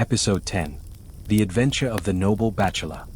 Episode 10. The Adventure of the Noble Bachelor.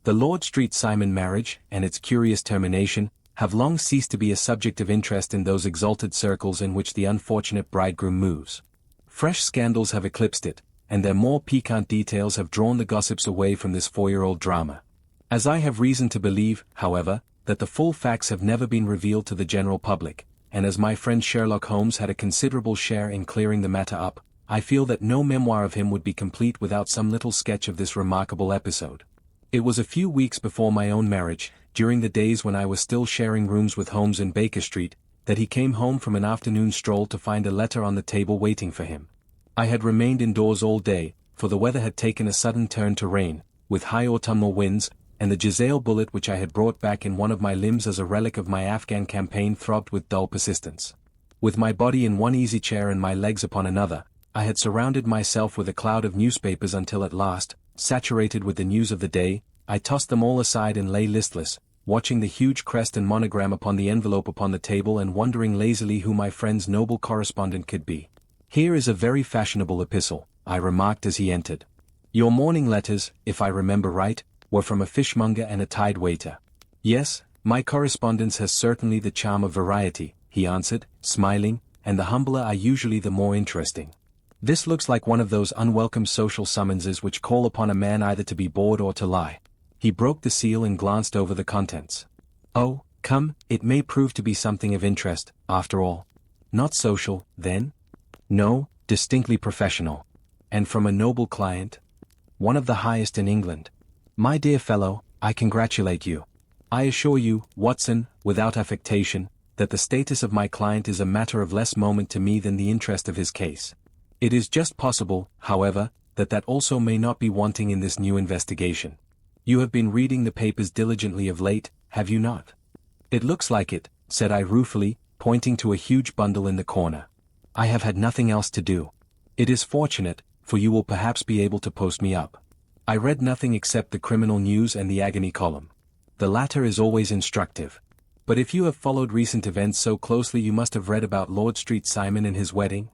The Lord Street Simon marriage, and its curious termination, have long ceased to be a subject of interest in those exalted circles in which the unfortunate bridegroom moves. Fresh scandals have eclipsed it, and their more piquant details have drawn the gossips away from this 4-year-old drama. As I have reason to believe, however, that the full facts have never been revealed to the general public, and as my friend Sherlock Holmes had a considerable share in clearing the matter up, I feel that no memoir of him would be complete without some little sketch of this remarkable episode. It was a few weeks before my own marriage, during the days when I was still sharing rooms with Holmes in Baker Street, that he came home from an afternoon stroll to find a letter on the table waiting for him. I had remained indoors all day, for the weather had taken a sudden turn to rain, with high autumnal winds, and the Giselle bullet which I had brought back in one of my limbs as a relic of my Afghan campaign throbbed with dull persistence. With my body in one easy chair and my legs upon another, I had surrounded myself with a cloud of newspapers until at last, saturated with the news of the day, I tossed them all aside and lay listless, watching the huge crest and monogram upon the envelope upon the table and wondering lazily who my friend's noble correspondent could be. "Here is a very fashionable epistle," I remarked as he entered. "Your morning letters, if I remember right, were from a fishmonger and a tide waiter." "Yes, my correspondence has certainly the charm of variety," he answered, smiling, "and the humbler are usually the more interesting. This looks like one of those unwelcome social summonses which call upon a man either to be bored or to lie." He broke the seal and glanced over the contents. "Oh, come, it may prove to be something of interest, after all." "Not social, then?" "No, distinctly professional." "And from a noble client?" "One of the highest in England." "My dear fellow, I congratulate you. I assure you, Watson, without affectation, that the status of my client is a matter of less moment to me than the interest of his case. It is just possible, however, that also may not be wanting in this new investigation. You have been reading the papers diligently of late, have you not?" "It looks like it," said I ruefully, pointing to a huge bundle in the corner. "I have had nothing else to do. It is fortunate, for you will perhaps be able to post me up. I read nothing except the criminal news and the agony column. The latter is always instructive. But if you have followed recent events so closely you must have read about Lord Street Simon and his wedding?"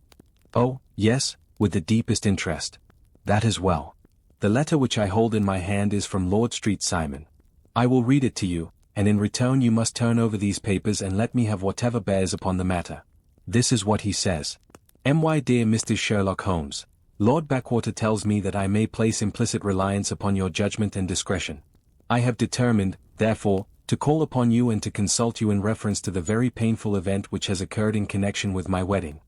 "Oh, yes, with the deepest interest." "That is well. The letter which I hold in my hand is from Lord Street Simon. I will read it to you, and in return you must turn over these papers and let me have whatever bears upon the matter. This is what he says. "My dear Mr. Sherlock Holmes, Lord Backwater tells me that I may place implicit reliance upon your judgment and discretion. I have determined, therefore, to call upon you and to consult you in reference to the very painful event which has occurred in connection with my wedding.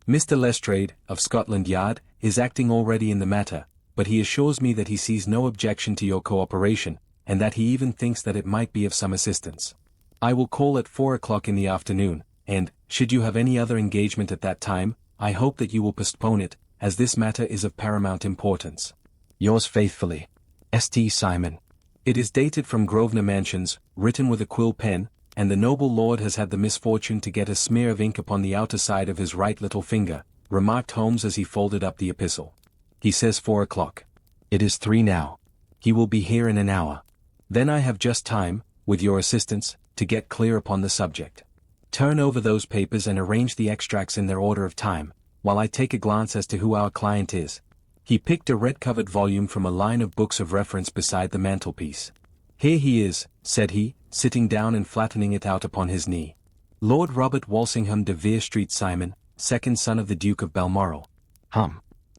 Mr. Lestrade, of Scotland Yard, is acting already in the matter, but he assures me that he sees no objection to your cooperation, and that he even thinks that it might be of some assistance. I will call at 4 o'clock in the afternoon, and, should you have any other engagement at that time, I hope that you will postpone it, as this matter is of paramount importance. Yours faithfully, S.T. Simon." It is dated from Grosvenor Mansions, written with a quill pen, and the noble lord has had the misfortune to get a smear of ink upon the outer side of his right little finger, remarked Holmes as he folded up the epistle. "He says 4 o'clock. It is 3 now. He will be here in an hour. Then I have just time, with your assistance, to get clear upon the subject. Turn over those papers and arrange the extracts in their order of time, while I take a glance as to who our client is." He picked a red-covered volume from a line of books of reference beside the mantelpiece. "Here he is," said he, sitting down and flattening it out upon his knee. "Lord Robert Walsingham de Vere Street Simon, second son of the Duke of Balmoral.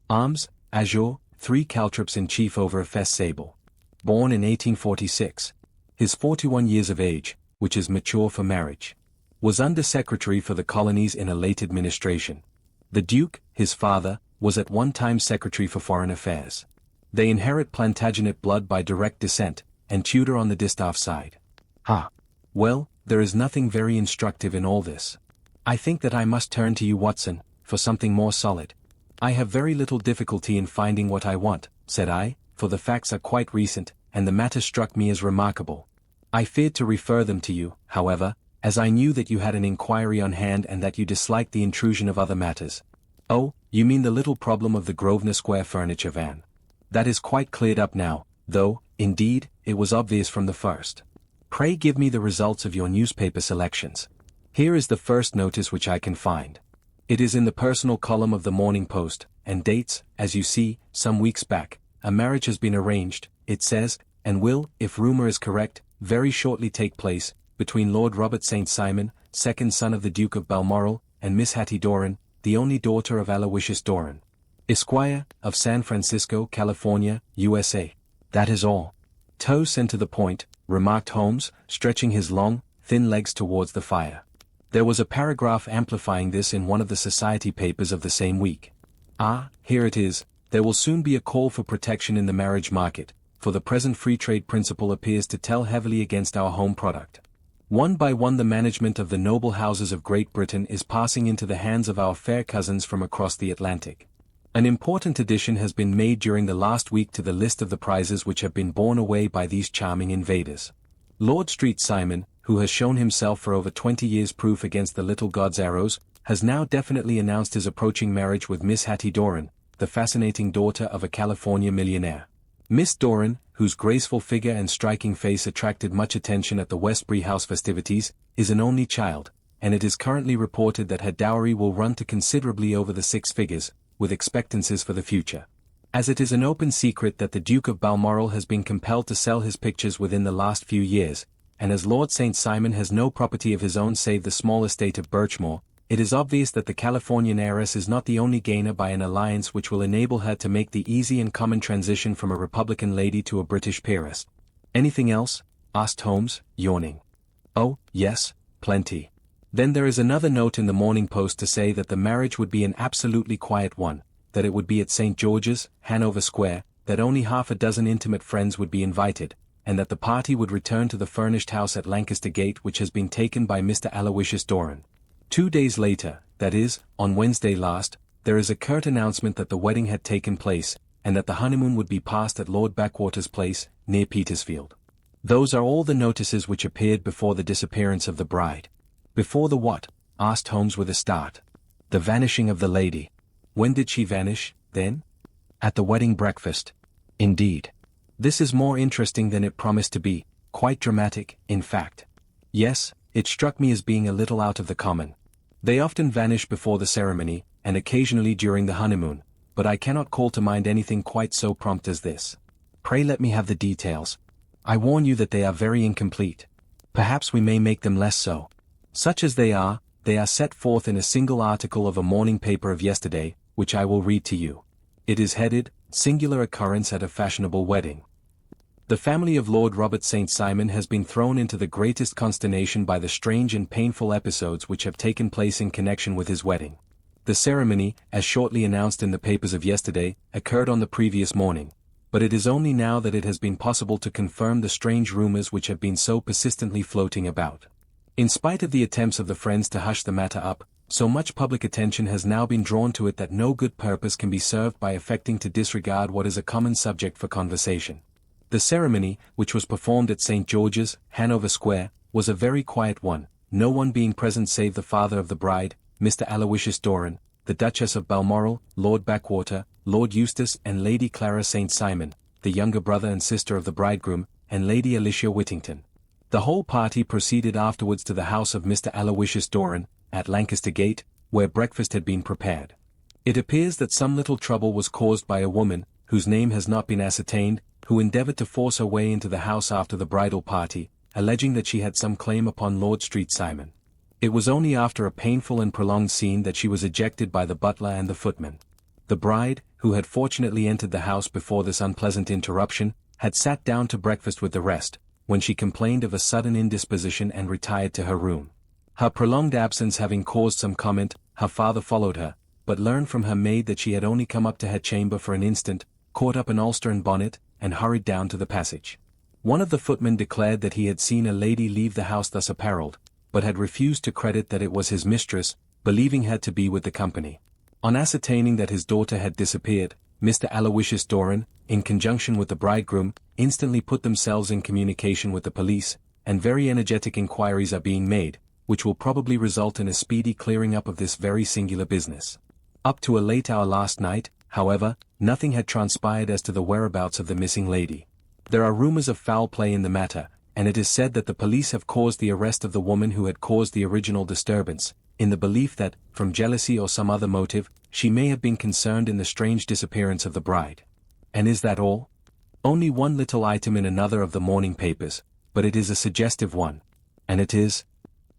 Arms, azure, 3 caltrops in chief over a fess sable. Born in 1846. His 41 years of age, which is mature for marriage. Was Under-Secretary for the Colonies in a late administration. The Duke, his father, was at one time Secretary for Foreign Affairs. They inherit Plantagenet blood by direct descent, and Tudor on the distaff side. Well, there is nothing very instructive in all this. I think that I must turn to you, Watson, for something more solid." "I have very little difficulty in finding what I want," said I, "for the facts are quite recent, and the matter struck me as remarkable. I feared to refer them to you, however, as I knew that you had an inquiry on hand and that you disliked the intrusion of other matters." "Oh, you mean the little problem of the Grosvenor Square furniture van. That is quite cleared up now, though, indeed, it was obvious from the first. Pray give me the results of your newspaper selections. Here is the first notice which I can find. It is in the personal column of the Morning Post, and dates, as you see, some weeks back. A marriage has been arranged, it says, and will, if rumor is correct, very shortly take place, between Lord Robert St. Simon, second son of the Duke of Balmoral, and Miss Hattie Doran, the only daughter of Aloysius Doran, Esquire, of San Francisco, California, USA. That is all. Terse and to the point, remarked Holmes, stretching his long, thin legs towards the fire. There was a paragraph amplifying this in one of the society papers of the same week. Ah, here it is. There will soon be a call for protection in the marriage market, for the present free trade principle appears to tell heavily against our home product. One by one the management of the noble houses of Great Britain is passing into the hands of our fair cousins from across the Atlantic. An important addition has been made during the last week to the list of the prizes which have been borne away by these charming invaders. Lord Street Simon, who has shown himself for over 20 years proof against the little god's arrows, has now definitely announced his approaching marriage with Miss Hattie Doran, the fascinating daughter of a California millionaire. Miss Doran, whose graceful figure and striking face attracted much attention at the Westbury House festivities, is an only child, and it is currently reported that her dowry will run to considerably over the 6 figures, with expectancies for the future. As it is an open secret that the Duke of Balmoral has been compelled to sell his pictures within the last few years, and as Lord St. Simon has no property of his own save the small estate of Birchmoor, it is obvious that the Californian heiress is not the only gainer by an alliance which will enable her to make the easy and common transition from a Republican lady to a British peeress. Anything else? Asked Holmes, yawning. Oh, yes, plenty. Then there is another note in the Morning Post to say that the marriage would be an absolutely quiet one, that it would be at St. George's, Hanover Square, that only half a dozen intimate friends would be invited, and that the party would return to the furnished house at Lancaster Gate which has been taken by Mr. Aloysius Doran. 2 days later, that is, on Wednesday last, there is a curt announcement that the wedding had taken place, and that the honeymoon would be passed at Lord Backwater's place, near Petersfield. Those are all the notices which appeared before the disappearance of the bride. Before the what? Asked Holmes with a start. The vanishing of the lady. When did she vanish, then? At the wedding breakfast. Indeed. This is more interesting than it promised to be, quite dramatic, in fact. Yes, it struck me as being a little out of the common. They often vanish before the ceremony, and occasionally during the honeymoon, but I cannot call to mind anything quite so prompt as this. Pray let me have the details. I warn you that they are very incomplete. Perhaps we may make them less so. Such as they are set forth in a single article of a morning paper of yesterday, which I will read to you. It is headed, Singular Occurrence at a Fashionable Wedding. The family of Lord Robert St. Simon has been thrown into the greatest consternation by the strange and painful episodes which have taken place in connection with his wedding. The ceremony, as shortly announced in the papers of yesterday, occurred on the previous morning, but it is only now that it has been possible to confirm the strange rumors which have been so persistently floating about. In spite of the attempts of the friends to hush the matter up, so much public attention has now been drawn to it that no good purpose can be served by affecting to disregard what is a common subject for conversation. The ceremony, which was performed at St. George's, Hanover Square, was a very quiet one, no one being present save the father of the bride, Mr. Aloysius Doran, the Duchess of Balmoral, Lord Backwater, Lord Eustace and Lady Clara St. Simon, the younger brother and sister of the bridegroom, and Lady Alicia Whittington. The whole party proceeded afterwards to the house of Mr. Aloysius Doran, at Lancaster Gate, where breakfast had been prepared. It appears that some little trouble was caused by a woman, whose name has not been ascertained, who endeavored to force her way into the house after the bridal party, alleging that she had some claim upon Lord Street Simon. It was only after a painful and prolonged scene that she was ejected by the butler and the footman. The bride, who had fortunately entered the house before this unpleasant interruption, had sat down to breakfast with the rest, when she complained of a sudden indisposition and retired to her room. Her prolonged absence having caused some comment, her father followed her, but learned from her maid that she had only come up to her chamber for an instant, caught up an ulster and bonnet, and hurried down to the passage. One of the footmen declared that he had seen a lady leave the house thus apparelled, but had refused to credit that it was his mistress, believing her to be with the company. On ascertaining that his daughter had disappeared, Mr. Aloysius Doran, in conjunction with the bridegroom, instantly put themselves in communication with the police, and very energetic inquiries are being made, which will probably result in a speedy clearing up of this very singular business. Up to a late hour last night, however, nothing had transpired as to the whereabouts of the missing lady. There are rumors of foul play in the matter, and it is said that the police have caused the arrest of the woman who had caused the original disturbance, in the belief that, from jealousy or some other motive, she may have been concerned in the strange disappearance of the bride. And is that all? Only one little item in another of the morning papers, but it is a suggestive one. And it is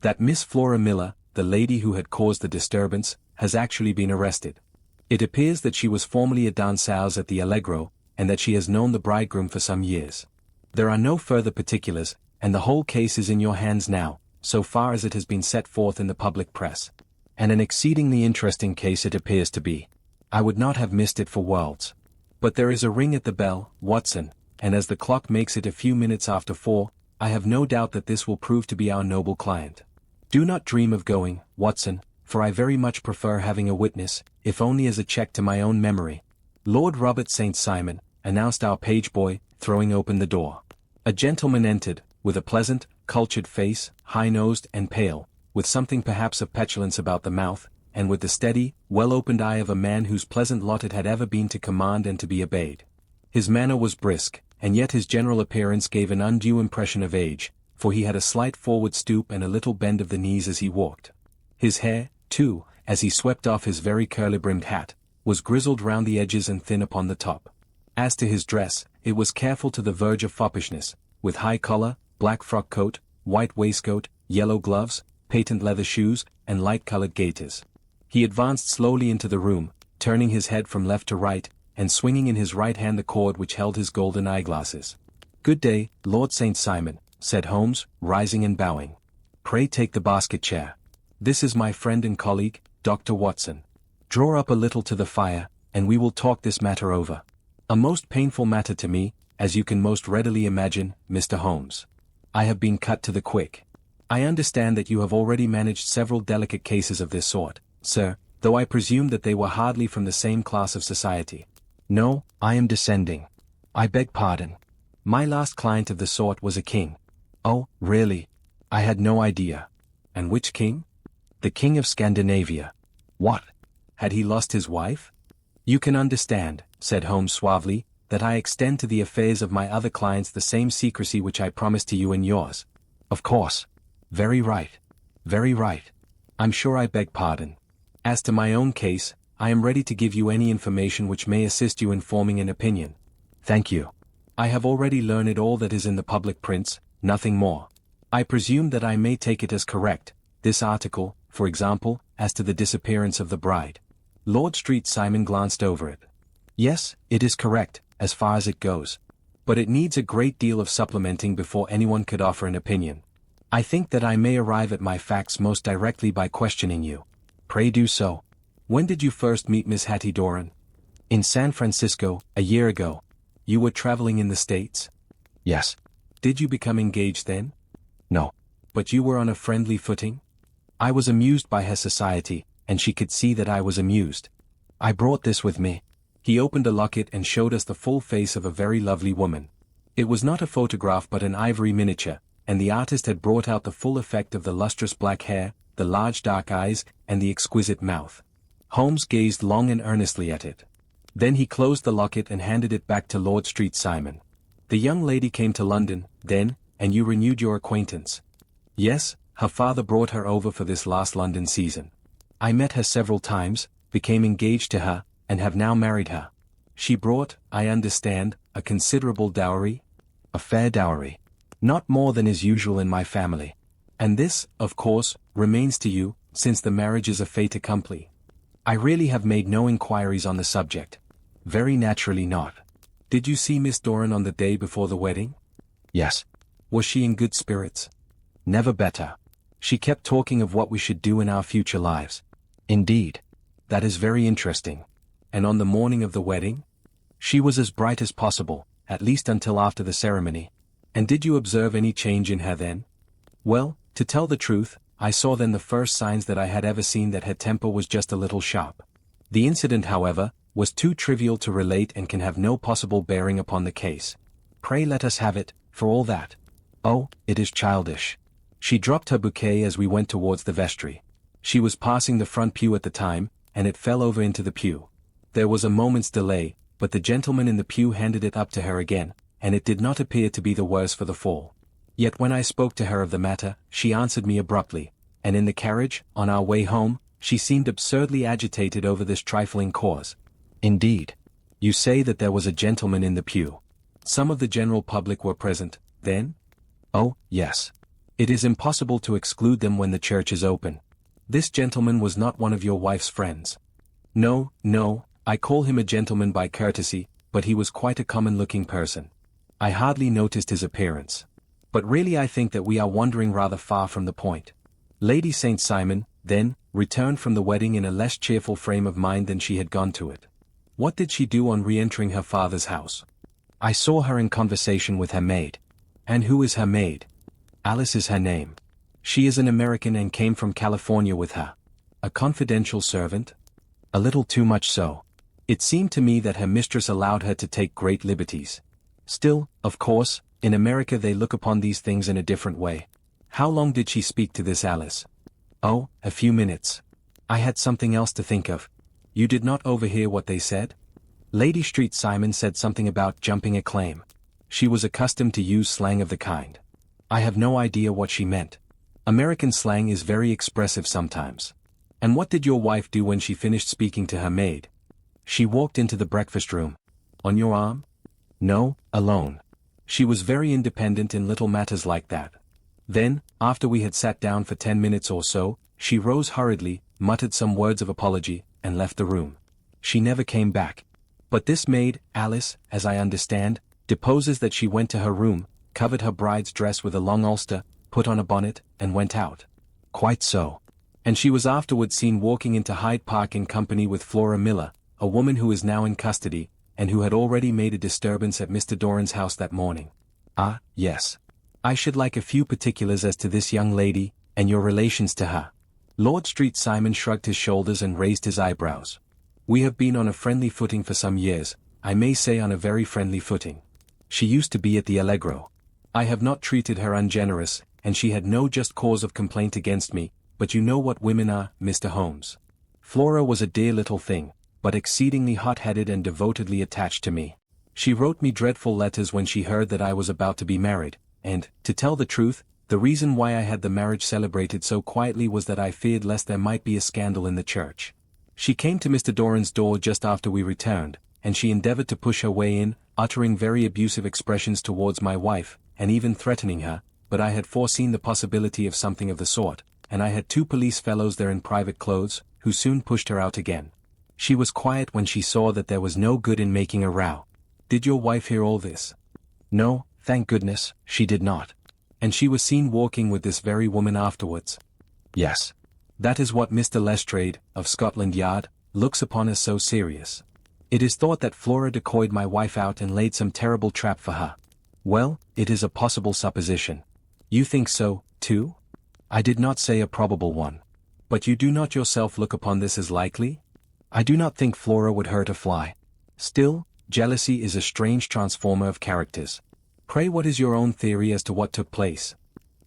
that Miss Flora Miller, the lady who had caused the disturbance, has actually been arrested. It appears that she was formerly a danseuse at the Allegro, and that she has known the bridegroom for some years. There are no further particulars, and the whole case is in your hands now, so far as it has been set forth in the public press. And an exceedingly interesting case it appears to be. I would not have missed it for worlds. But there is a ring at the bell, Watson, and as the clock makes it a few minutes after 4, I have no doubt that this will prove to be our noble client. Do not dream of going, Watson, for I very much prefer having a witness, if only as a check to my own memory. Lord Robert St. Simon, announced our page boy, throwing open the door. A gentleman entered, with a pleasant, cultured face, high-nosed and pale, with something perhaps of petulance about the mouth, and with the steady, well-opened eye of a man whose pleasant lot it had ever been to command and to be obeyed. His manner was brisk, and yet his general appearance gave an undue impression of age, for he had a slight forward stoop and a little bend of the knees as he walked. His hair, too, as he swept off his very curly-brimmed hat, was grizzled round the edges and thin upon the top. As to his dress, it was careful to the verge of foppishness, with high collar, black frock coat, white waistcoat, yellow gloves, patent leather shoes, and light-colored gaiters. He advanced slowly into the room, turning his head from left to right, and swinging in his right hand the cord which held his golden eyeglasses. "Good day, Lord St. Simon," said Holmes, rising and bowing. "Pray take the basket chair. This is my friend and colleague, Dr. Watson. Draw up a little to the fire, and we will talk this matter over. A most painful matter to me, as you can most readily imagine, Mr. Holmes. I have been cut to the quick. I understand that you have already managed several delicate cases of this sort, sir, though I presume that they were hardly from the same class of society." "No, I am descending. I beg pardon. My last client of the sort was a king." "Oh, really? I had no idea." "And which king?" "The King of Scandinavia." "What? Had he lost his wife?" "You can understand," said Holmes suavely, "that I extend to the affairs of my other clients the same secrecy which I promised to you and yours." "Of course. Very right. Very right. I'm sure I beg pardon. As to my own case, I am ready to give you any information which may assist you in forming an opinion." "Thank you. I have already learned all that is in the public prints, nothing more. I presume that I may take it as correct, this article, for example, as to the disappearance of the bride." Lord St. Simon glanced over it. "Yes, it is correct, as far as it goes. But it needs a great deal of supplementing before anyone could offer an opinion. I think that I may arrive at my facts most directly by questioning you." "Pray do so." "When did you first meet Miss Hattie Doran?" "In San Francisco, a year ago." "You were traveling in the States?" "Yes." "Did you become engaged then?" "No." "But you were on a friendly footing?" "I was amused by her society, and she could see that I was amused. I brought this with me." He opened a locket and showed us the full face of a very lovely woman. It was not a photograph but an ivory miniature, and the artist had brought out the full effect of the lustrous black hair, the large dark eyes, and the exquisite mouth. Holmes gazed long and earnestly at it. Then he closed the locket and handed it back to Lord St. Simon. "The young lady came to London, then, and you renewed your acquaintance?" "Yes, her father brought her over for this last London season. I met her several times, became engaged to her, and have now married her." "She brought, I understand, a considerable dowry?" "A fair dowry. Not more than is usual in my family." "And this, of course, remains to you, since the marriage is a fait accompli?" "I really have made no inquiries on the subject." "Very naturally not." "Did you see Miss Doran on the day before the wedding?" "Yes." "Was she in good spirits?" "Never better. She kept talking of what we should do in our future lives." "Indeed. That is very interesting." "And on the morning of the wedding?" "She was as bright as possible, at least until after the ceremony." "And did you observe any change in her then?" "Well, to tell the truth, I saw then the first signs that I had ever seen that her temper was just a little sharp. The incident, however, was too trivial to relate and can have no possible bearing upon the case." "Pray let us have it, for all that." "Oh, it is childish. She dropped her bouquet as we went towards the vestry. She was passing the front pew at the time, and it fell over into the pew. There was a moment's delay, but the gentleman in the pew handed it up to her again, and it did not appear to be the worse for the fall." Yet when I spoke to her of the matter, she answered me abruptly, and in the carriage, on our way home, she seemed absurdly agitated over this trifling cause. Indeed. You say that there was a gentleman in the pew. Some of the general public were present, then? Oh, yes. It is impossible to exclude them when the church is open. This gentleman was not one of your wife's friends. No, I call him a gentleman by courtesy, but he was quite a common-looking person. I hardly noticed his appearance. But really I think that we are wandering rather far from the point. Lady St. Simon, then, returned from the wedding in a less cheerful frame of mind than she had gone to it. What did she do on re-entering her father's house? I saw her in conversation with her maid. And who is her maid? Alice is her name. She is an American and came from California with her. A confidential servant? A little too much so. It seemed to me that her mistress allowed her to take great liberties. Still, of course, in America they look upon these things in a different way. How long did she speak to this Alice? Oh, a few minutes. I had something else to think of. You did not overhear what they said? Lady St. Simon said something about jumping a claim. She was accustomed to use slang of the kind. I have no idea what she meant. American slang is very expressive sometimes. And what did your wife do when she finished speaking to her maid? She walked into the breakfast room. On your arm? No, alone. She was very independent in little matters like that. Then, after we had sat down for 10 minutes or so, she rose hurriedly, muttered some words of apology, and left the room. She never came back. But this maid, Alice, as I understand, deposes that she went to her room, covered her bride's dress with a long ulster, put on a bonnet, and went out. Quite so. And she was afterwards seen walking into Hyde Park in company with Flora Miller, a woman who is now in custody, and who had already made a disturbance at Mr. Doran's house that morning. Ah, yes. I should like a few particulars as to this young lady, and your relations to her. Lord St. Simon shrugged his shoulders and raised his eyebrows. We have been on a friendly footing for some years, I may say on a very friendly footing. She used to be at the Allegro. I have not treated her ungenerous, and she had no just cause of complaint against me, but you know what women are, Mr. Holmes. Flora was a dear little thing, but exceedingly hot-headed and devotedly attached to me. She wrote me dreadful letters when she heard that I was about to be married, and, to tell the truth, the reason why I had the marriage celebrated so quietly was that I feared lest there might be a scandal in the church. She came to Mr. Doran's door just after we returned, and she endeavored to push her way in, uttering very abusive expressions towards my wife, and even threatening her, but I had foreseen the possibility of something of the sort, and I had 2 police fellows there in private clothes, who soon pushed her out again. She was quiet when she saw that there was no good in making a row. Did your wife hear all this? No, thank goodness, she did not. And she was seen walking with this very woman afterwards. Yes. That is what Mr. Lestrade, of Scotland Yard, looks upon as so serious. It is thought that Flora decoyed my wife out and laid some terrible trap for her. Well, it is a possible supposition. You think so, too? I did not say a probable one. But you do not yourself look upon this as likely? I do not think Flora would hurt a fly. Still, jealousy is a strange transformer of characters. Pray, what is your own theory as to what took place?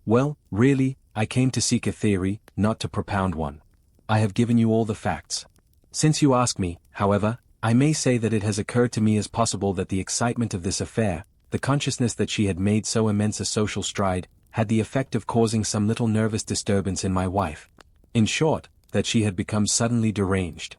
Well, really, I came to seek a theory, not to propound one. I have given you all the facts. Since you ask me, however, I may say that it has occurred to me as possible that the excitement of this affair, the consciousness that she had made so immense a social stride, had the effect of causing some little nervous disturbance in my wife. In short, that she had become suddenly deranged.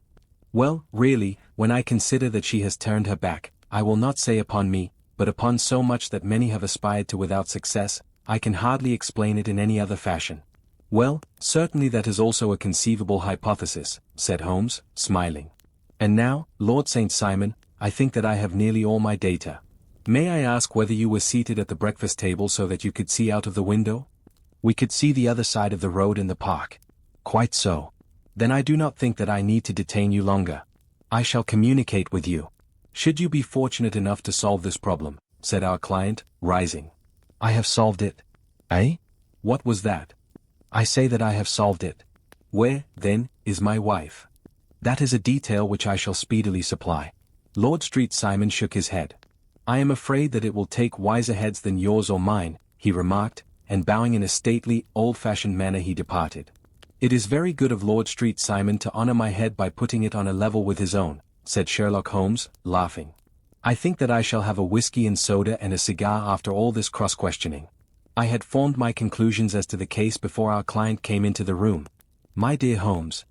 Well, really, when I consider that she has turned her back, I will not say upon me, but upon so much that many have aspired to without success, I can hardly explain it in any other fashion. Well, certainly that is also a conceivable hypothesis, said Holmes, smiling. And now, Lord St. Simon, I think that I have nearly all my data. May I ask whether you were seated at the breakfast table so that you could see out of the window? We could see the other side of the road in the park. Quite so. Then I do not think that I need to detain you longer. I shall communicate with you. Should you be fortunate enough to solve this problem, said our client, rising. I have solved it. Eh? What was that? I say that I have solved it. Where, then, is my wife? That is a detail which I shall speedily supply. Lord St. Simon shook his head. I am afraid that it will take wiser heads than yours or mine, he remarked, and bowing in a stately, old-fashioned manner he departed. It is very good of Lord St. Simon to honor my head by putting it on a level with his own, said Sherlock Holmes, laughing. I think that I shall have a whiskey and soda and a cigar after all this cross-questioning. I had formed my conclusions as to the case before our client came into the room. My dear Holmes,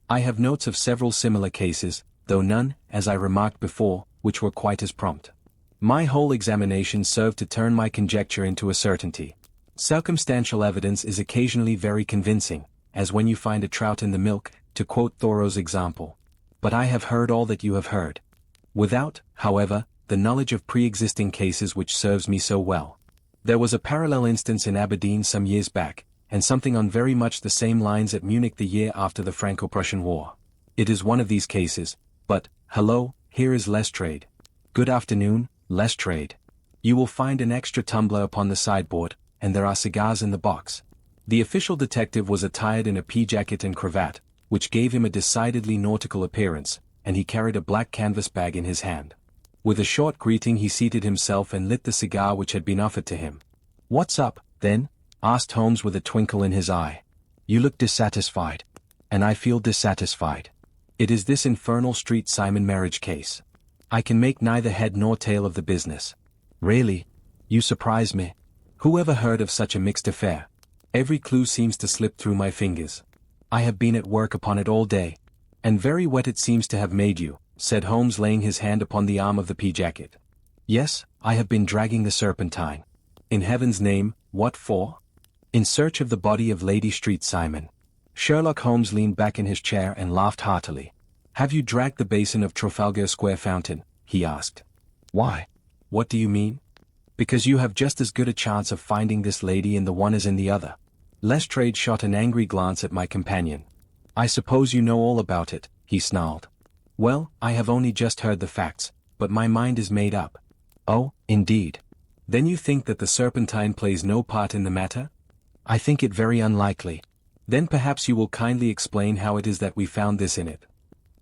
I have notes of several similar cases, though none, as I remarked before, which were quite as prompt. My whole examination served to turn my conjecture into a certainty. Circumstantial evidence is occasionally very convincing, as when you find a trout in the milk, to quote Thoreau's example. But I have heard all that you have heard. Without, however, the knowledge of pre-existing cases which serves me so well. There was a parallel instance in Aberdeen some years back, and something on very much the same lines at Munich the year after the Franco-Prussian War. It is one of these cases, but, hello, here is Lestrade. Good afternoon, Lestrade. You will find an extra tumbler upon the sideboard, and there are cigars in the box. The official detective was attired in a pea-jacket and cravat, which gave him a decidedly nautical appearance, and he carried a black canvas bag in his hand. With a short greeting he seated himself and lit the cigar which had been offered to him. "What's up, then?" asked Holmes with a twinkle in his eye. "You look dissatisfied. And I feel dissatisfied. It is this infernal Street Simon marriage case. I can make neither head nor tail of the business. Really? You surprise me. Who ever heard of such a mixed affair? Every clue seems to slip through my fingers. I have been at work upon it all day. And very wet it seems to have made you," said Holmes, laying his hand upon the arm of the pea-jacket. "Yes, I have been dragging the Serpentine. In heaven's name, what for?" "In search of the body of Lady Street Simon." Sherlock Holmes leaned back in his chair and laughed heartily. "Have you dragged the basin of Trafalgar Square fountain?" he asked. "Why? What do you mean?" "Because you have just as good a chance of finding this lady in the one as in the other." Lestrade shot an angry glance at my companion. "I suppose you know all about it," he snarled. "Well, I have only just heard the facts, but my mind is made up." "Oh, indeed. Then you think that the Serpentine plays no part in the matter?" "I think it very unlikely." "Then perhaps you will kindly explain how it is that we found this in it."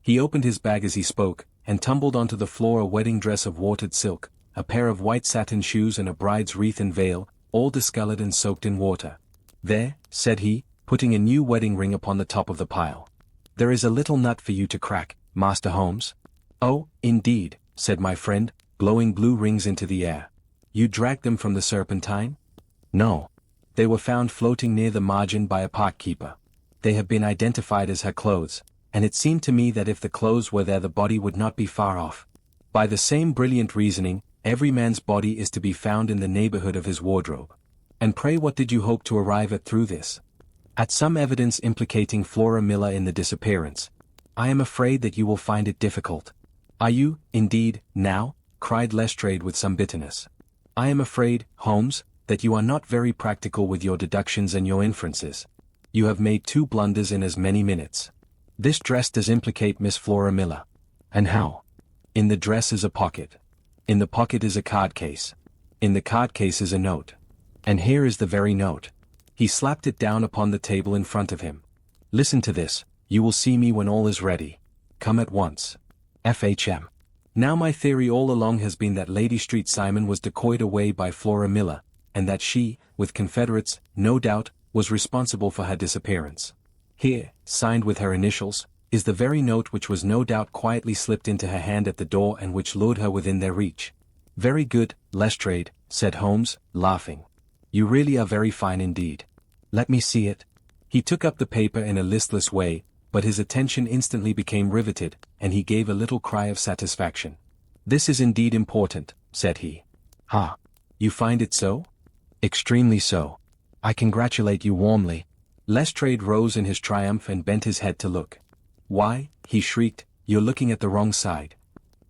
He opened his bag as he spoke, and tumbled onto the floor a wedding dress of watered silk, a pair of white satin shoes and a bride's wreath and veil, all discolored and soaked in water. "There," said he, putting a new wedding ring upon the top of the pile. "There is a little nut for you to crack, Master Holmes." "Oh, indeed," said my friend, blowing blue rings into the air. "You dragged them from the Serpentine?" "No. They were found floating near the margin by a park keeper. They have been identified as her clothes, and it seemed to me that if the clothes were there the body would not be far off. By the same brilliant reasoning, every man's body is to be found in the neighborhood of his wardrobe. And pray what did you hope to arrive at through this?" "At some evidence implicating Flora Miller in the disappearance. I am afraid that you will find it difficult." "Are you, indeed, now?" cried Lestrade with some bitterness. "I am afraid, Holmes, that you are not very practical with your deductions and your inferences. You have made 2 blunders in as many minutes. This dress does implicate Miss Flora Miller." "And how?" "In the dress is a pocket. In the pocket is a card case. In the card case is a note. And here is the very note." He slapped it down upon the table in front of him. "Listen to this. You will see me when all is ready. Come at once. FHM. Now my theory all along has been that Lady Street Simon was decoyed away by Flora Miller, and that she, with confederates, no doubt, was responsible for her disappearance. Here, signed with her initials, is the very note which was no doubt quietly slipped into her hand at the door and which lured her within their reach." "Very good, Lestrade," said Holmes, laughing. "You really are very fine indeed. Let me see it." He took up the paper in a listless way, but his attention instantly became riveted, and he gave a little cry of satisfaction. "This is indeed important," said he. "Ha! You find it so?" "Extremely so. I congratulate you warmly." Lestrade rose in his triumph and bent his head to look. "Why," he shrieked, "you're looking at the wrong side.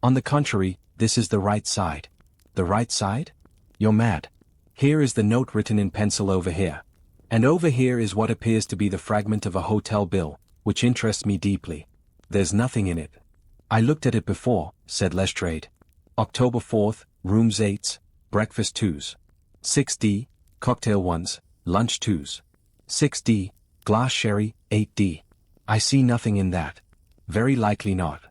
On the contrary, this is the right side." "The right side? You're mad. Here is the note written in pencil over here. And over here is what appears to be the fragment of a hotel bill, which interests me deeply. There's nothing in it." "I looked at it before," said Lestrade. "October 4th, rooms 8s, breakfast 2s. 6D, cocktail 1s, lunch 2s. 6D, glass sherry, 8D. I see nothing in that." "Very likely not.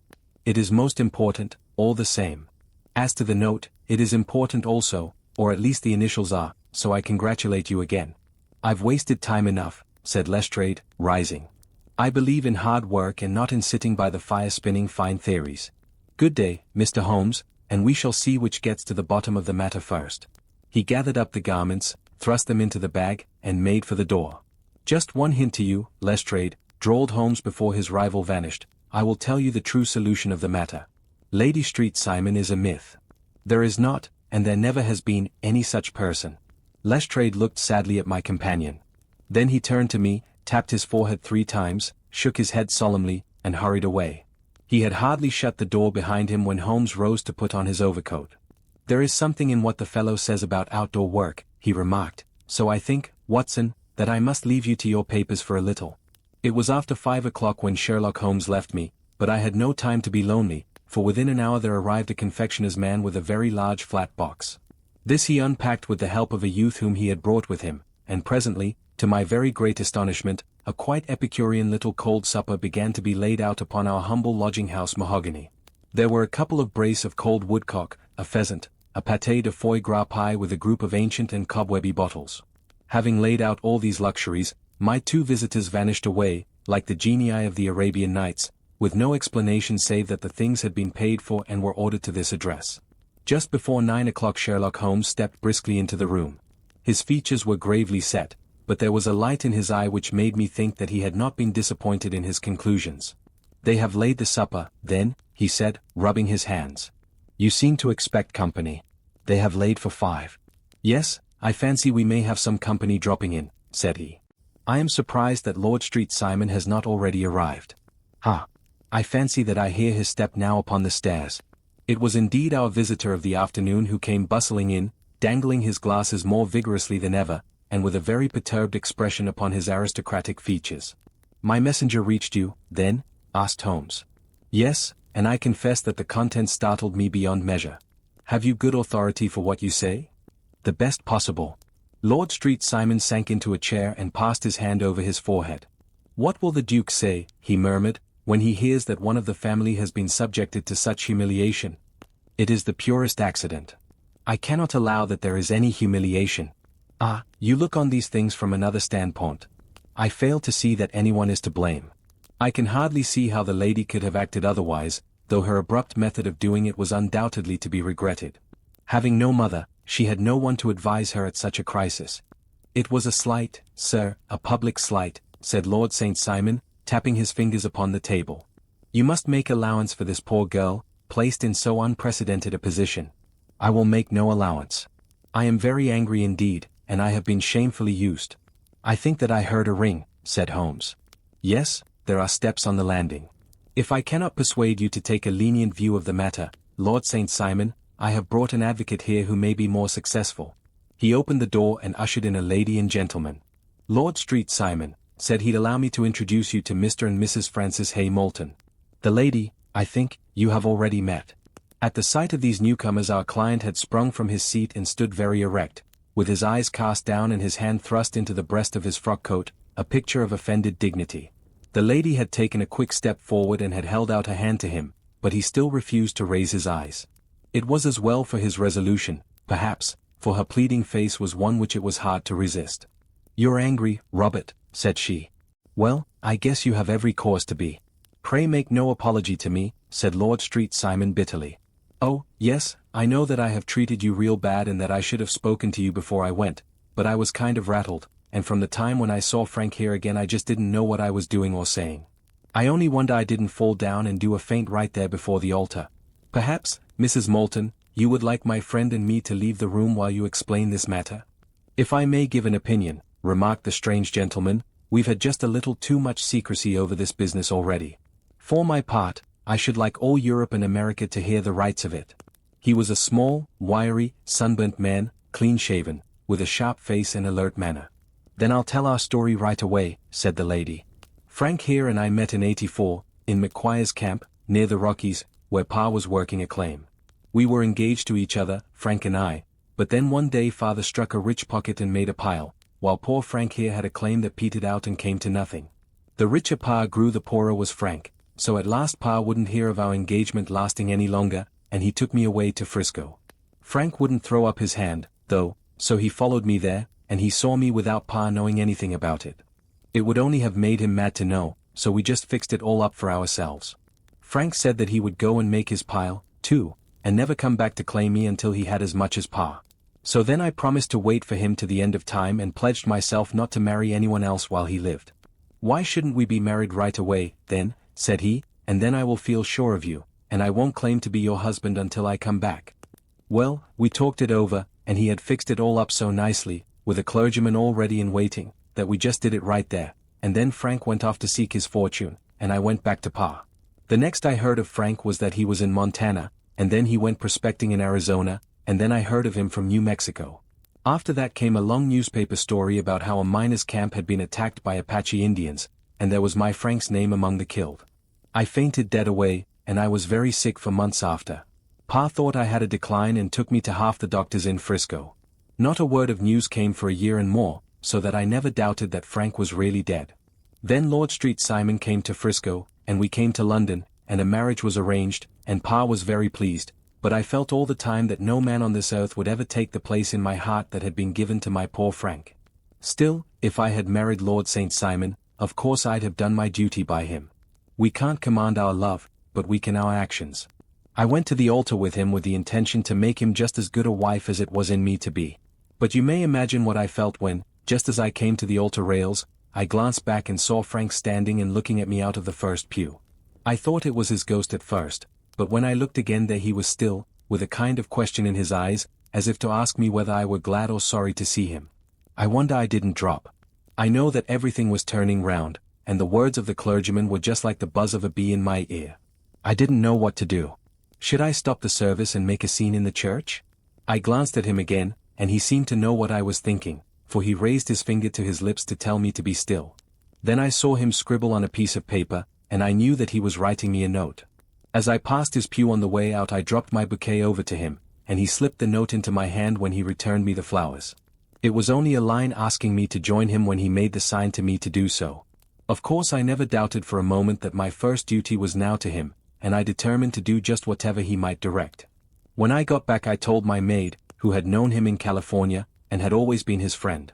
It is most important, all the same. As to the note, it is important also, or at least the initials are, so I congratulate you again." "I've wasted time enough," said Lestrade, rising. "I believe in hard work and not in sitting by the fire spinning fine theories. Good day, Mr. Holmes, and we shall see which gets to the bottom of the matter first." He gathered up the garments, thrust them into the bag, and made for the door. "Just one hint to you, Lestrade," drawled Holmes before his rival vanished. "I will tell you the true solution of the matter. Lady Street Simon is a myth. There is not, and there never has been, any such person." Lestrade looked sadly at my companion. Then he turned to me, tapped his forehead 3 times, shook his head solemnly, and hurried away. He had hardly shut the door behind him when Holmes rose to put on his overcoat. "There is something in what the fellow says about outdoor work," he remarked, "so I think, Watson, that I must leave you to your papers for a little." It was after 5 o'clock when Sherlock Holmes left me, but I had no time to be lonely, for within an hour there arrived a confectioner's man with a very large flat box. This he unpacked with the help of a youth whom he had brought with him, and presently, to my very great astonishment, a quite Epicurean little cold supper began to be laid out upon our humble lodging-house mahogany. There were a couple of brace of cold woodcock, a pheasant, a pâté de foie gras pie with a group of ancient and cobwebby bottles. Having laid out all these luxuries, my 2 visitors vanished away, like the genii of the Arabian Nights, with no explanation save that the things had been paid for and were ordered to this address. Just before 9 o'clock Sherlock Holmes stepped briskly into the room. His features were gravely set, but there was a light in his eye which made me think that he had not been disappointed in his conclusions. "They have laid the supper, then," he said, rubbing his hands. "You seem to expect company. They have laid for 5. "Yes, I fancy we may have some company dropping in," said he. "I am surprised that Lord Street Simon has not already arrived. Ha! I fancy that I hear his step now upon the stairs." It was indeed our visitor of the afternoon who came bustling in, dangling his glasses more vigorously than ever, and with a very perturbed expression upon his aristocratic features. "My messenger reached you, then?" asked Holmes. "Yes, and I confess that the contents startled me beyond measure." "Have you good authority for what you say?" "The best possible." Lord Street Simon sank into a chair and passed his hand over his forehead. "What will the Duke say," he murmured, "when he hears that one of the family has been subjected to such humiliation?" "It is the purest accident. I cannot allow that there is any humiliation." "Ah, you look on these things from another standpoint. I fail to see that anyone is to blame. I can hardly see how the lady could have acted otherwise, though her abrupt method of doing it was undoubtedly to be regretted. Having no mother, she had no one to advise her at such a crisis. "It was a slight, sir, a public slight," said Lord St. Simon, tapping his fingers upon the table. "You must make allowance for this poor girl, placed in so unprecedented a position." "I will make no allowance. I am very angry indeed, and I have been shamefully used." "I think that I heard a ring," said Holmes. "Yes, there are steps on the landing. If I cannot persuade you to take a lenient view of the matter, Lord St. Simon, I have brought an advocate here who may be more successful." He opened the door and ushered in a lady and gentleman. "Lord Street Simon said he'd allow me to introduce you to Mr. and Mrs. Francis Hay Moulton. The lady, I think, you have already met." At the sight of these newcomers our client had sprung from his seat and stood very erect, with his eyes cast down and his hand thrust into the breast of his frock-coat, a picture of offended dignity. The lady had taken a quick step forward and had held out a hand to him, but he still refused to raise his eyes. It was as well for his resolution, perhaps, for her pleading face was one which it was hard to resist. "You're angry, Robert," said she. "Well, I guess you have every cause to be." "Pray make no apology to me," said Lord Street Simon bitterly. "Oh, yes, I know that I have treated you real bad and that I should have spoken to you before I went, but I was kind of rattled, and from the time when I saw Frank here again I just didn't know what I was doing or saying. I only wonder I didn't fall down and do a faint right there before the altar. Perhaps, Mrs. Moulton, you would like my friend and me to leave the room while you explain this matter?" "If I may give an opinion," remarked the strange gentleman, "we've had just a little too much secrecy over this business already. For my part, I should like all Europe and America to hear the rights of it." He was a small, wiry, sunburnt man, clean-shaven, with a sharp face and alert manner. "Then I'll tell our story right away," said the lady. "Frank here and I met in '84, in McQuire's camp, near the Rockies, where Pa was working a claim. We were engaged to each other, Frank and I, but then one day Father struck a rich pocket and made a pile, while poor Frank here had a claim that petered out and came to nothing. The richer Pa grew, the poorer was Frank, so at last Pa wouldn't hear of our engagement lasting any longer, and he took me away to Frisco. Frank wouldn't throw up his hand, though, so he followed me there, and he saw me without Pa knowing anything about it. It would only have made him mad to know, so we just fixed it all up for ourselves. Frank said that he would go and make his pile, too, and never come back to claim me until he had as much as Pa. So then I promised to wait for him to the end of time and pledged myself not to marry anyone else while he lived. "Why shouldn't we be married right away, then?" said he, "and then I will feel sure of you, and I won't claim to be your husband until I come back." Well, we talked it over, and he had fixed it all up so nicely, with a clergyman all ready and waiting, that we just did it right there, and then Frank went off to seek his fortune, and I went back to Pa. The next I heard of Frank was that he was in Montana, and then he went prospecting in Arizona, and then I heard of him from New Mexico. After that came a long newspaper story about how a miners' camp had been attacked by Apache Indians, and there was my Frank's name among the killed. I fainted dead away, and I was very sick for months after. Pa thought I had a decline and took me to half the doctors in Frisco. Not a word of news came for a year and more, so that I never doubted that Frank was really dead. Then Lord Street Simon came to Frisco, and we came to London, and a marriage was arranged, and Pa was very pleased, but I felt all the time that no man on this earth would ever take the place in my heart that had been given to my poor Frank. Still, if I had married Lord St. Simon, of course I'd have done my duty by him. We can't command our love, but we can our actions. I went to the altar with him with the intention to make him just as good a wife as it was in me to be. But you may imagine what I felt when, just as I came to the altar rails, I glanced back and saw Frank standing and looking at me out of the first pew. I thought it was his ghost at first, but when I looked again there he was still, with a kind of question in his eyes, as if to ask me whether I were glad or sorry to see him. I wonder I didn't drop. I know that everything was turning round, and the words of the clergyman were just like the buzz of a bee in my ear. I didn't know what to do. Should I stop the service and make a scene in the church? I glanced at him again, and he seemed to know what I was thinking, for he raised his finger to his lips to tell me to be still. Then I saw him scribble on a piece of paper, and I knew that he was writing me a note. As I passed his pew on the way out I dropped my bouquet over to him, and he slipped the note into my hand when he returned me the flowers. It was only a line asking me to join him when he made the sign to me to do so. Of course I never doubted for a moment that my first duty was now to him, and I determined to do just whatever he might direct. When I got back I told my maid, who had known him in California, and had always been his friend.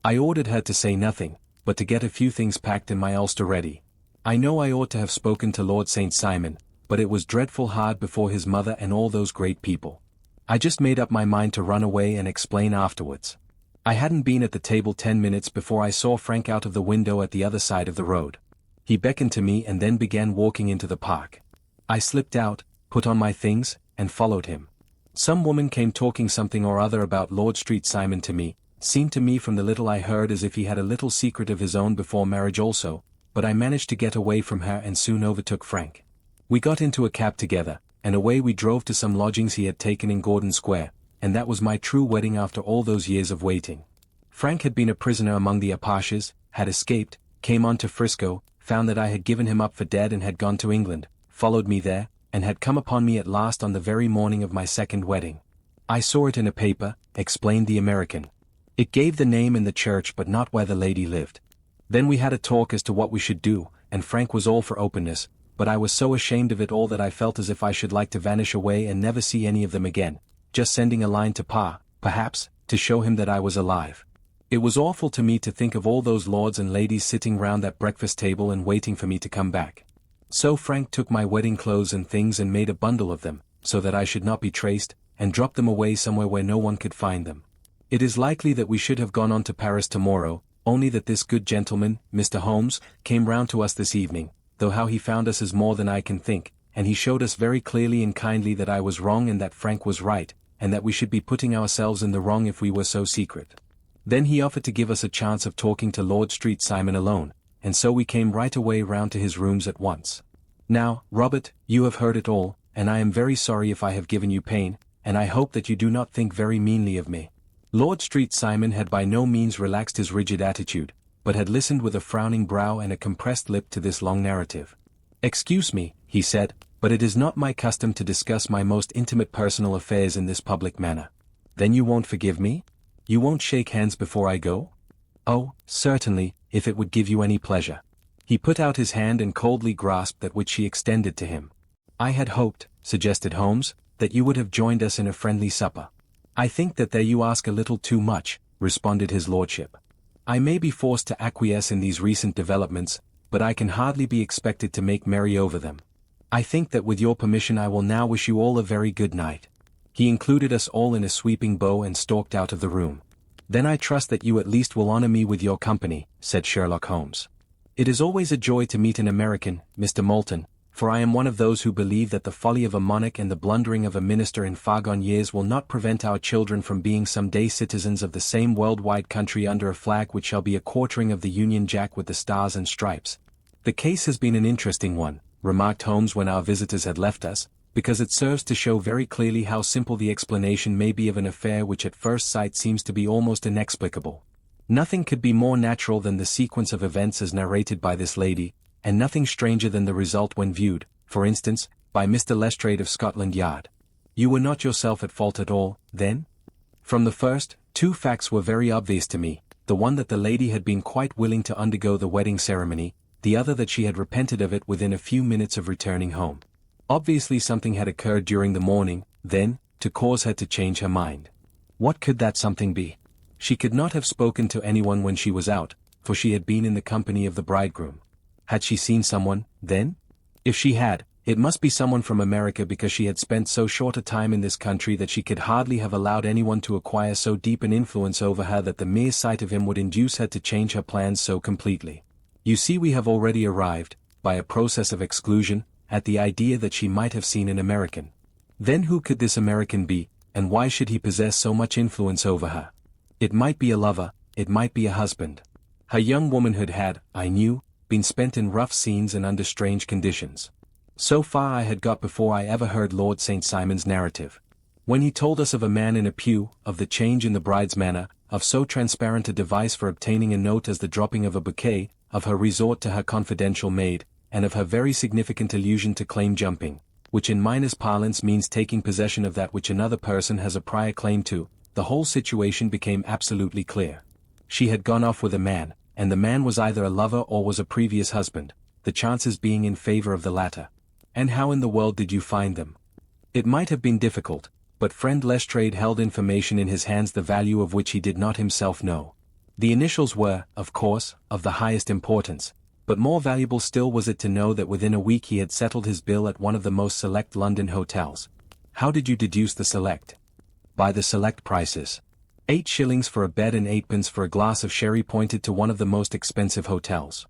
I ordered her to say nothing, but to get a few things packed in my ulster ready. I know I ought to have spoken to Lord St. Simon, but it was dreadful hard before his mother and all those great people. I just made up my mind to run away and explain afterwards. I hadn't been at the table 10 minutes before I saw Frank out of the window at the other side of the road. He beckoned to me and then began walking into the park. I slipped out, put on my things, and followed him. Some woman came talking something or other about Lord Street Simon to me, seemed to me from the little I heard as if he had a little secret of his own before marriage also, but I managed to get away from her and soon overtook Frank. We got into a cab together, and away we drove to some lodgings he had taken in Gordon Square, and that was my true wedding after all those years of waiting. Frank had been a prisoner among the Apaches, had escaped, came on to Frisco, found that I had given him up for dead and had gone to England, followed me there, and had come upon me at last on the very morning of my second wedding. I saw it in a paper, explained the American. It gave the name and the church but not where the lady lived. Then we had a talk as to what we should do, and Frank was all for openness, but I was so ashamed of it all that I felt as if I should like to vanish away and never see any of them again, just sending a line to Pa, perhaps, to show him that I was alive. It was awful to me to think of all those lords and ladies sitting round that breakfast table and waiting for me to come back. So Frank took my wedding clothes and things and made a bundle of them, so that I should not be traced, and dropped them away somewhere where no one could find them. It is likely that we should have gone on to Paris tomorrow, only that this good gentleman, Mr. Holmes, came round to us this evening, though how he found us is more than I can think, and he showed us very clearly and kindly that I was wrong and that Frank was right, and that we should be putting ourselves in the wrong if we were so secret. Then he offered to give us a chance of talking to Lord Street Simon alone, and so we came right away round to his rooms at once. Now, Robert, you have heard it all, and I am very sorry if I have given you pain, and I hope that you do not think very meanly of me. Lord Street Simon had by no means relaxed his rigid attitude, but had listened with a frowning brow and a compressed lip to this long narrative. "Excuse me," he said, "but it is not my custom to discuss my most intimate personal affairs in this public manner." "Then you won't forgive me? You won't shake hands before I go?" "Oh, certainly, if it would give you any pleasure." He put out his hand and coldly grasped that which she extended to him. "I had hoped," suggested Holmes, "that you would have joined us in a friendly supper." "I think that there you ask a little too much," responded his lordship. "I may be forced to acquiesce in these recent developments, but I can hardly be expected to make merry over them. I think that with your permission I will now wish you all a very good night." He included us all in a sweeping bow and stalked out of the room. "Then I trust that you at least will honor me with your company," said Sherlock Holmes. "It is always a joy to meet an American, Mr. Moulton, for I am one of those who believe that the folly of a monarch and the blundering of a minister in far-gone years will not prevent our children from being someday citizens of the same worldwide country under a flag which shall be a quartering of the Union Jack with the stars and stripes." "The case has been an interesting one," remarked Holmes when our visitors had left us, "because it serves to show very clearly how simple the explanation may be of an affair which at first sight seems to be almost inexplicable. Nothing could be more natural than the sequence of events as narrated by this lady, and nothing stranger than the result when viewed, for instance, by Mr. Lestrade of Scotland Yard. You were not yourself at fault at all, then?" "From the first, two facts were very obvious to me, the one that the lady had been quite willing to undergo the wedding ceremony, the other that she had repented of it within a few minutes of returning home. Obviously something had occurred during the morning, then, to cause her to change her mind. What could that something be? She could not have spoken to anyone when she was out, for she had been in the company of the bridegroom. Had she seen someone, then? If she had, it must be someone from America, because she had spent so short a time in this country that she could hardly have allowed anyone to acquire so deep an influence over her that the mere sight of him would induce her to change her plans so completely. You see, we have already arrived, by a process of exclusion, at the idea that she might have seen an American. Then who could this American be, and why should he possess so much influence over her? It might be a lover, it might be a husband. Her young womanhood had, I knew, been spent in rough scenes and under strange conditions. So far I had got before I ever heard Lord St. Simon's narrative. When he told us of a man in a pew, of the change in the bride's manner, of so transparent a device for obtaining a note as the dropping of a bouquet, of her resort to her confidential maid, and of her very significant allusion to claim jumping, which in miners' parlance means taking possession of that which another person has a prior claim to, the whole situation became absolutely clear. She had gone off with a man, and the man was either a lover or was a previous husband, the chances being in favor of the latter. And how in the world did you find them? It might have been difficult, but friend Lestrade held information in his hands the value of which he did not himself know. The initials were, of course, of the highest importance, but more valuable still was it to know that within a week he had settled his bill at one of the most select London hotels. How did you deduce the select? By the select prices. 8 shillings for a bed and 8 pence for a glass of sherry pointed to one of the most expensive hotels.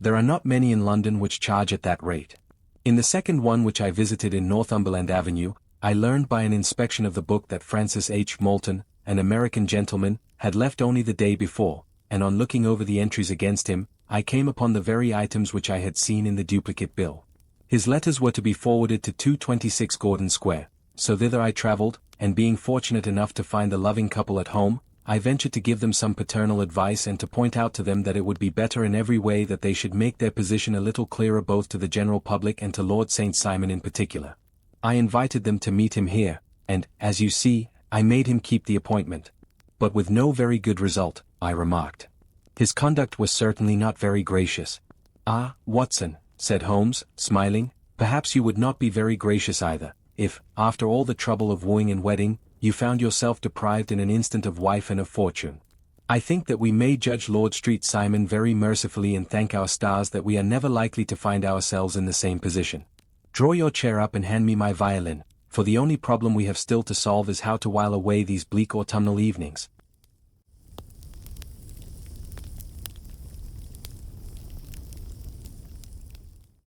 There are not many in London which charge at that rate. In the second one, which I visited in Northumberland Avenue, I learned by an inspection of the book that Francis H. Moulton, an American gentleman, had left only the day before, and on looking over the entries against him, I came upon the very items which I had seen in the duplicate bill. His letters were to be forwarded to 226 Gordon Square, so thither I travelled, and being fortunate enough to find the loving couple at home, I ventured to give them some paternal advice and to point out to them that it would be better in every way that they should make their position a little clearer both to the general public and to Lord St. Simon in particular. I invited them to meet him here, and, as you see, I made him keep the appointment. But with no very good result, I remarked. His conduct was certainly not very gracious. "Ah, Watson," said Holmes, smiling, "perhaps you would not be very gracious either, if, after all the trouble of wooing and wedding, you found yourself deprived in an instant of wife and of fortune. I think that we may judge Lord St. Simon very mercifully and thank our stars that we are never likely to find ourselves in the same position. Draw your chair up and hand me my violin, for the only problem we have still to solve is how to while away these bleak autumnal evenings.